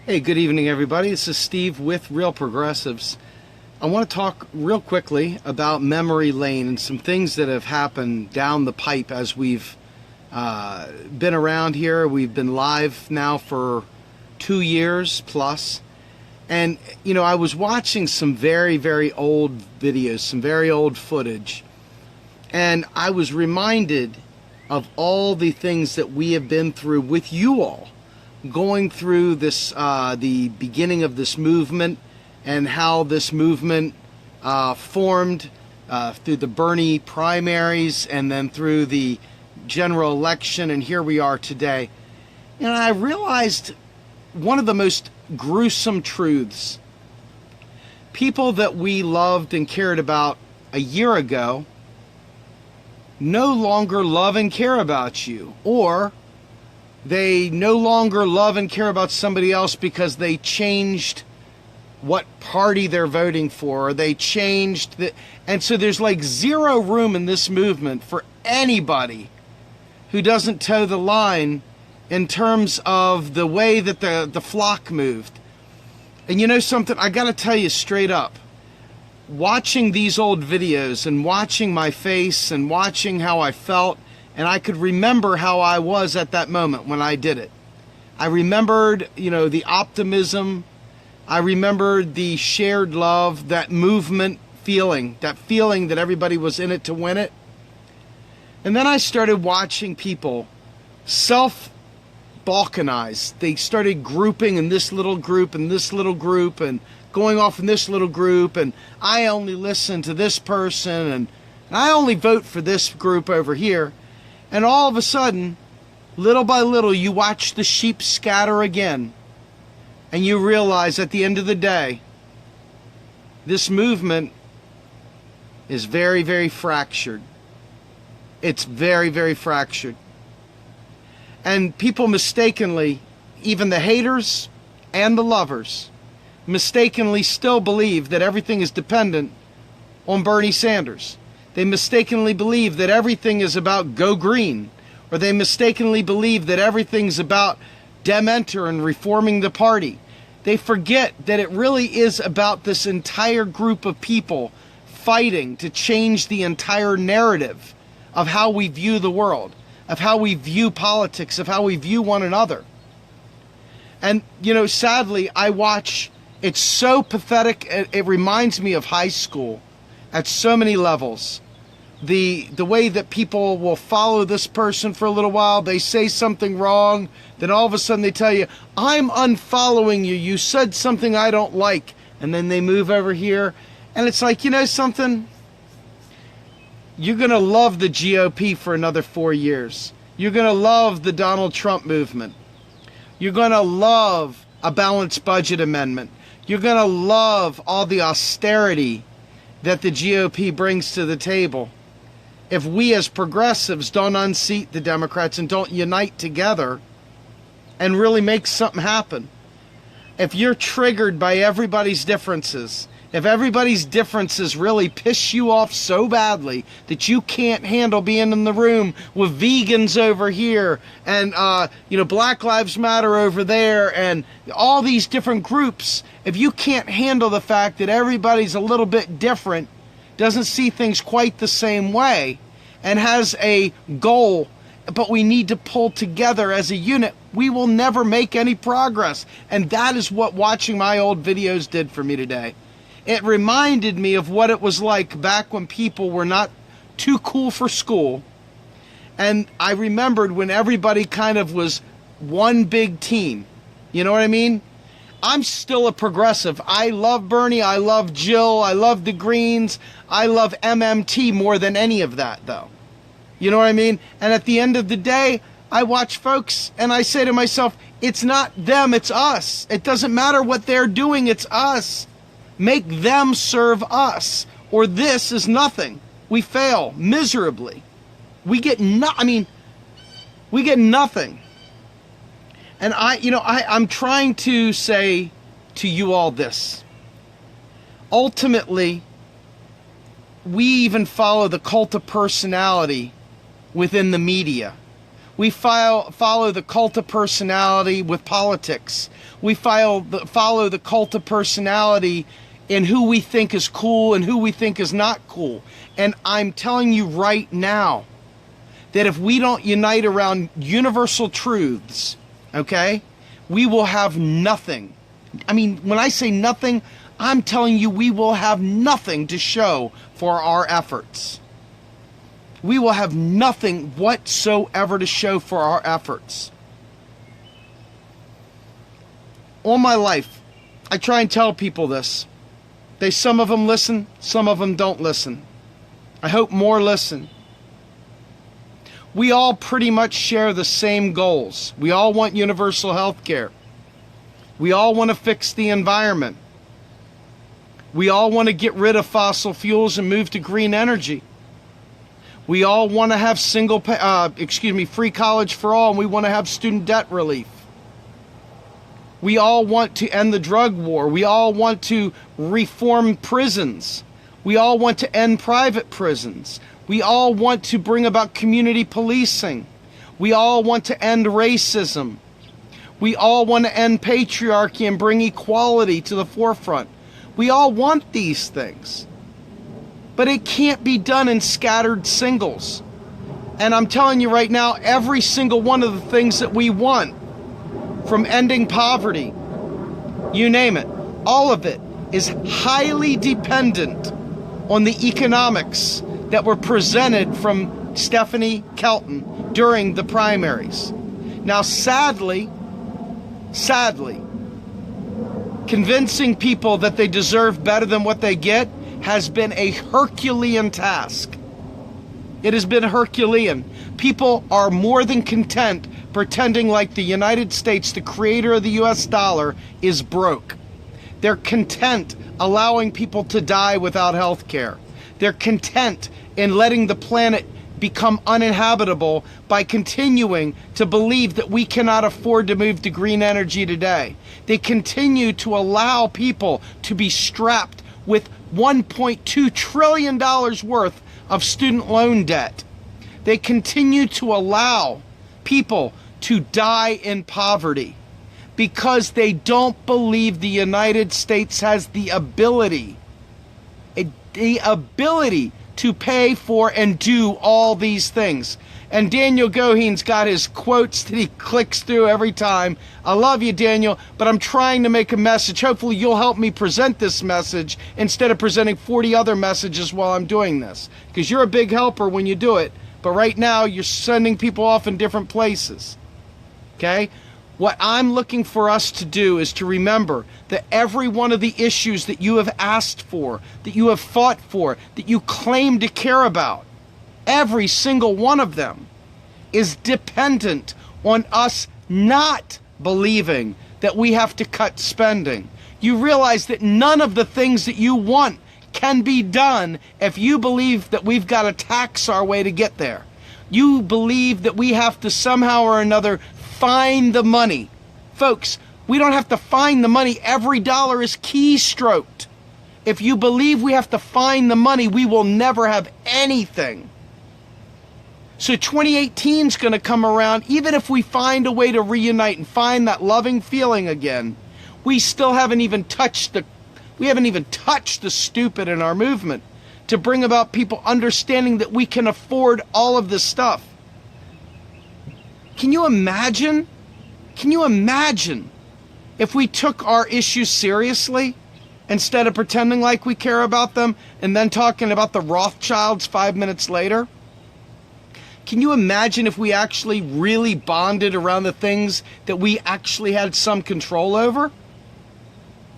Hey, good evening, everybody. This is Steve with Real Progressives. I want to talk real quickly about memory lane and some things that have happened down the pipe as we've been around here. We've been live now for 2 years plus. And, you know, I was watching some very, very old videos, some very old footage. And I was reminded of all the things that we have been through with you all, going through this, the beginning of this movement, and how this movement formed through the Bernie primaries and then through the general election, and here we are today. And I realized one of the most gruesome truths. People that we loved and cared about a year ago no longer love and care about you, or they no longer love and care about somebody else because they changed what party they're voting for, or they changed the, and so there's like zero room in this movement for anybody who doesn't toe the line in terms of the way that the flock moved. And you know something, I gotta tell you straight up, watching these old videos and watching my face and watching how I felt, and I could remember how I was at that moment when I did it. I remembered, you know, the optimism. I remembered the shared love, that movement feeling, that feeling that everybody was in it to win it. And then I started watching people self-balkanize. They started grouping in this little group and this little group and going off in this little group, and I only listen to this person, and I only vote for this group over here. And all of a sudden, little by little, you watch the sheep scatter again. And you realize at the end of the day, this movement is very, very fractured. It's very, very fractured. And people mistakenly, even the haters and the lovers, mistakenly still believe that everything is dependent on Bernie Sanders. They mistakenly believe that everything is about go green, or they mistakenly believe that everything's about Dementer and reforming the party. They forget that it really is about this entire group of people fighting to change the entire narrative of how we view the world, of how we view politics, of how we view one another. And, you know, sadly, I watch, it's so pathetic, it reminds me of high school at so many levels. The way that people will follow this person for a little while, they say something wrong, then all of a sudden they tell you, I'm unfollowing you, you said something I don't like, and then they move over here, and it's like, you know something? You're going to love the GOP for another 4 years. You're going to love the Donald Trump movement. You're going to love a balanced budget amendment. You're going to love all the austerity that the GOP brings to the table. If we as progressives don't unseat the Democrats and don't unite together and really make something happen. If you're triggered by everybody's differences, if everybody's differences really piss you off so badly that you can't handle being in the room with vegans over here and, you know, Black Lives Matter over there and all these different groups, if you can't handle the fact that everybody's a little bit different, doesn't see things quite the same way, and has a goal, but we need to pull together as a unit, we will never make any progress. And that is what watching my old videos did for me today. It reminded me of what it was like back when people were not too cool for school. And I remembered when everybody kind of was one big team. You know what I mean? I'm still a progressive. I love Bernie. I love Jill. I love the Greens. I love MMT more than any of that, though. You know what I mean? And at the end of the day, I watch folks and I say to myself, it's not them, it's us. It doesn't matter what they're doing, it's us. Make them serve us, or this is nothing. We fail miserably. We get we get nothing. And I'm trying to say to you all this. Ultimately, we even follow the cult of personality within the media. We follow the cult of personality with politics. We follow the cult of personality in who we think is cool and who we think is not cool. And I'm telling you right now that if we don't unite around universal truths, okay, we will have nothing. I mean, when I say nothing, I'm telling you we will have nothing to show for our efforts. We will have nothing whatsoever to show for our efforts. All my life, I try and tell people this. Some of them listen, some of them don't listen. I hope more listen. We all pretty much share the same goals. We all want universal health care. We all want to fix the environment. We all want to get rid of fossil fuels and move to green energy. We all want to have free college for all, and we want to have student debt relief. We all want to end the drug war. We all want to reform prisons. We all want to end private prisons. We all want to bring about community policing. We all want to end racism. We all want to end patriarchy and bring equality to the forefront. We all want these things. But it can't be done in scattered singles. And I'm telling you right now, every single one of the things that we want, from ending poverty, you name it, all of it is highly dependent on the economics that were presented from Stephanie Kelton during the primaries. Now, sadly, convincing people that they deserve better than what they get has been a Herculean task. It has been Herculean. People are more than content pretending like the United States, the creator of the US dollar, is broke. They're content allowing people to die without health care. They're content in letting the planet become uninhabitable by continuing to believe that we cannot afford to move to green energy today. They continue to allow people to be strapped with $1.2 trillion worth of student loan debt. They continue to allow people to die in poverty because they don't believe the United States has the ability to pay for and do all these things. And Daniel Goheen's got his quotes that he clicks through every time. I love you, Daniel, but I'm trying to make a message. Hopefully you'll help me present this message instead of presenting 40 other messages while I'm doing this. Because you're a big helper when you do it. But right now, you're sending people off in different places. Okay? What I'm looking for us to do is to remember that every one of the issues that you have asked for, that you have fought for, that you claim to care about, every single one of them is dependent on us not believing that we have to cut spending. You realize that none of the things that you want can be done if you believe that we've got to tax our way to get there. You believe that we have to somehow or another find the money. Folks, we don't have to find the money. Every dollar is keystroked. If you believe we have to find the money, we will never have anything. So 2018 is going to come around. Even if we find a way to reunite and find that loving feeling again, we still haven't even touched the stupid in our movement to bring about people understanding that we can afford all of this stuff. Can you imagine? Can you imagine if we took our issues seriously instead of pretending like we care about them and then talking about the Rothschilds 5 minutes later? Can you imagine if we actually really bonded around the things that we actually had some control over?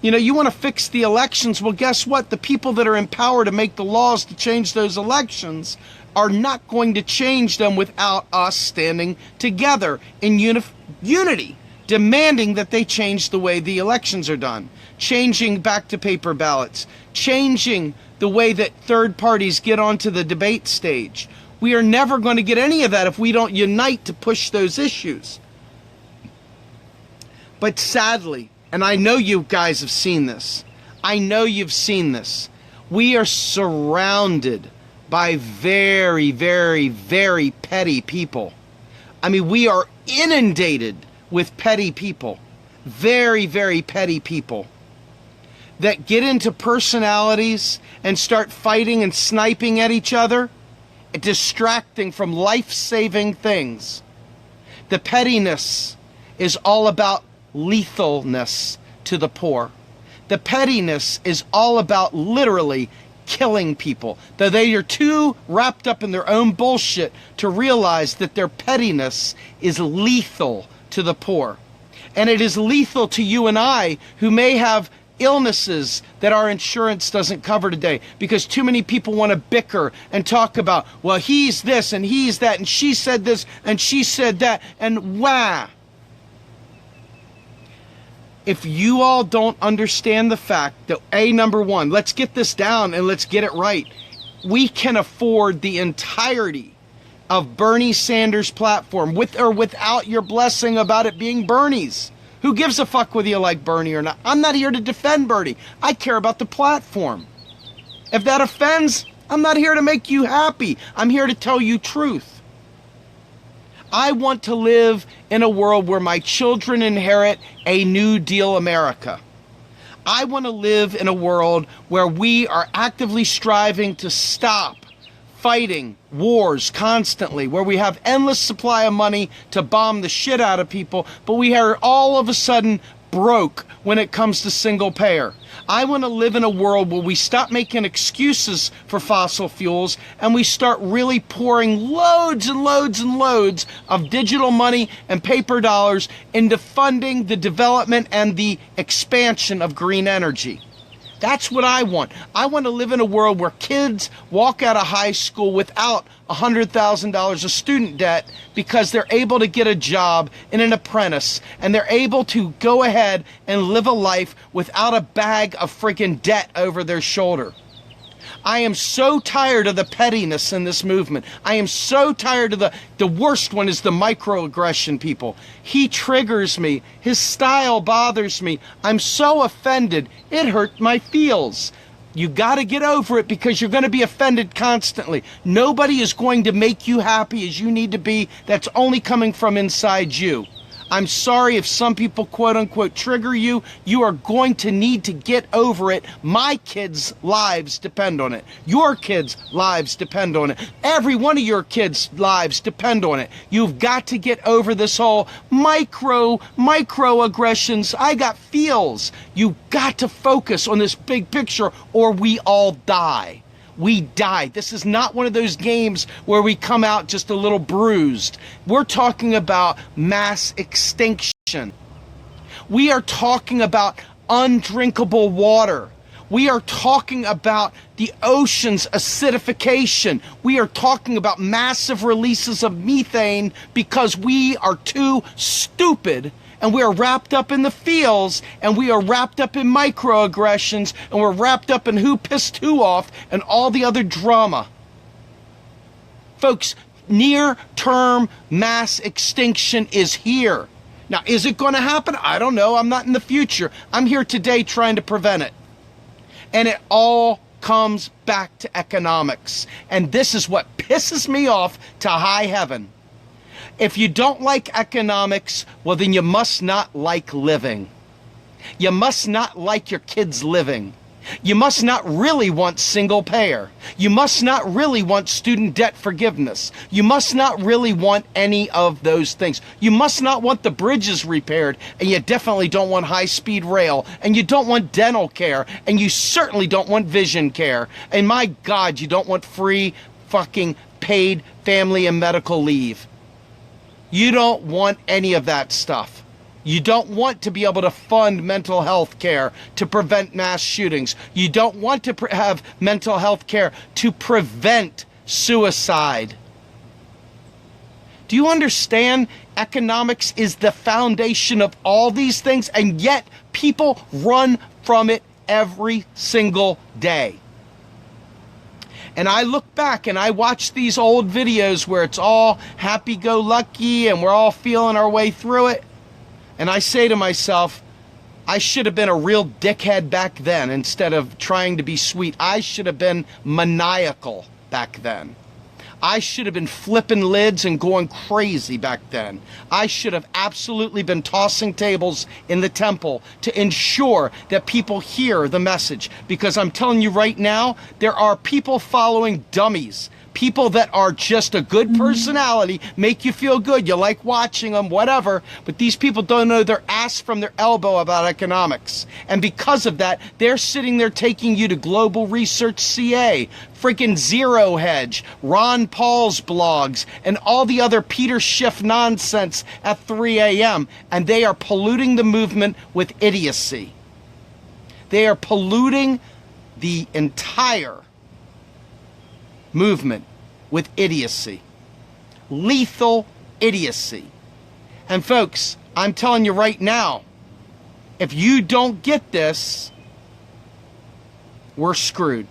You know, you want to fix the elections. Well, guess what? The people that are in power to make the laws to change those elections are not going to change them without us standing together in unity, demanding that they change the way the elections are done, changing back to paper ballots, changing the way that third parties get onto the debate stage. We are never going to get any of that if we don't unite to push those issues. But sadly, and I know you guys have seen this, I know you've seen this, we are surrounded by very, very, very petty people. I mean, we are inundated with petty people, very, very petty people that get into personalities and start fighting and sniping at each other, distracting from life-saving things. The pettiness is all about lethalness to the poor. The pettiness is all about literally killing people, though they are too wrapped up in their own bullshit to realize that their pettiness is lethal to the poor. And it is lethal to you and I, who may have illnesses that our insurance doesn't cover today, because too many people want to bicker and talk about, well, he's this and he's that and she said this and she said that, and wah. If you all don't understand the fact that, number one, let's get this down and let's get it right. We can afford the entirety of Bernie Sanders' platform, with or without your blessing about it being Bernie's. Who gives a fuck whether you like Bernie or not? I'm not here to defend Bernie. I care about the platform. If that offends, I'm not here to make you happy. I'm here to tell you truth. I want to live in a world where my children inherit a New Deal America. I want to live in a world where we are actively striving to stop fighting wars constantly, where we have endless supply of money to bomb the shit out of people, but we are all of a sudden broke when it comes to single payer. I want to live in a world where we stop making excuses for fossil fuels and we start really pouring loads and loads and loads of digital money and paper dollars into funding the development and the expansion of green energy. That's what I want. I want to live in a world where kids walk out of high school without $100,000 of student debt because they're able to get a job in an apprentice, and they're able to go ahead and live a life without a bag of freaking debt over their shoulder. I am so tired of the pettiness in this movement. I am so tired of the worst one is the microaggression people. He triggers me. His style bothers me. I'm so offended. It hurt my feels. You got to get over it, because you're going to be offended constantly. Nobody is going to make you happy as you need to be. That's only coming from inside you. I'm sorry if some people quote unquote trigger you. You are going to need to get over it. My kids' lives depend on it. Your kids' lives depend on it. Every one of your kids' lives depend on it. You've got to get over this whole microaggressions. I got feels. You got to focus on this big picture or we all die. We die. This is not one of those games where we come out just a little bruised. We're talking about mass extinction. We are talking about undrinkable water. We are talking about the ocean's acidification. We are talking about massive releases of methane because we are too stupid, and we are wrapped up in the feels, and we are wrapped up in microaggressions, and we're wrapped up in who pissed who off and all the other drama. Folks, near-term mass extinction is here. Now, is it going to happen? I don't know. I'm not in the future. I'm here today trying to prevent it. And it all comes back to economics. And this is what pisses me off to high heaven. If you don't like economics, well, then you must not like living. You must not like your kids living. You must not really want single payer. You must not really want student debt forgiveness. You must not really want any of those things. You must not want the bridges repaired, and you definitely don't want high-speed rail, and you don't want dental care, and you certainly don't want vision care. And my God, you don't want free fucking paid family and medical leave. You don't want any of that stuff. You don't want to be able to fund mental health care to prevent mass shootings. You don't want to have mental health care to prevent suicide. Do you understand? Economics is the foundation of all these things, and yet people run from it every single day. And I look back and I watch these old videos where it's all happy-go-lucky and we're all feeling our way through it. And I say to myself, I should have been a real dickhead back then instead of trying to be sweet. I should have been maniacal back then. I should have been flipping lids and going crazy back then. I should have absolutely been tossing tables in the temple to ensure that people hear the message. Because I'm telling you right now, there are people following dummies. People that are just a good personality, make you feel good, you like watching them, whatever, but these people don't know their ass from their elbow about economics. And because of that, they're sitting there taking you to Global Research CA, freaking Zero Hedge, Ron Paul's blogs, and all the other Peter Schiff nonsense at 3 a.m., and they are polluting the movement with idiocy. They are polluting the entire movement with idiocy. Lethal idiocy. And folks, I'm telling you right now, if you don't get this, we're screwed.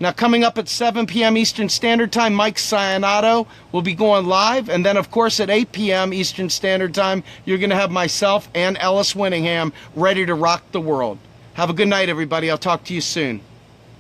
Now, coming up at 7 p.m. Eastern Standard Time, Mike Sionato will be going live. And then, of course, at 8 p.m. Eastern Standard Time, you're going to have myself and Ellis Winningham ready to rock the world. Have a good night, everybody. I'll talk to you soon.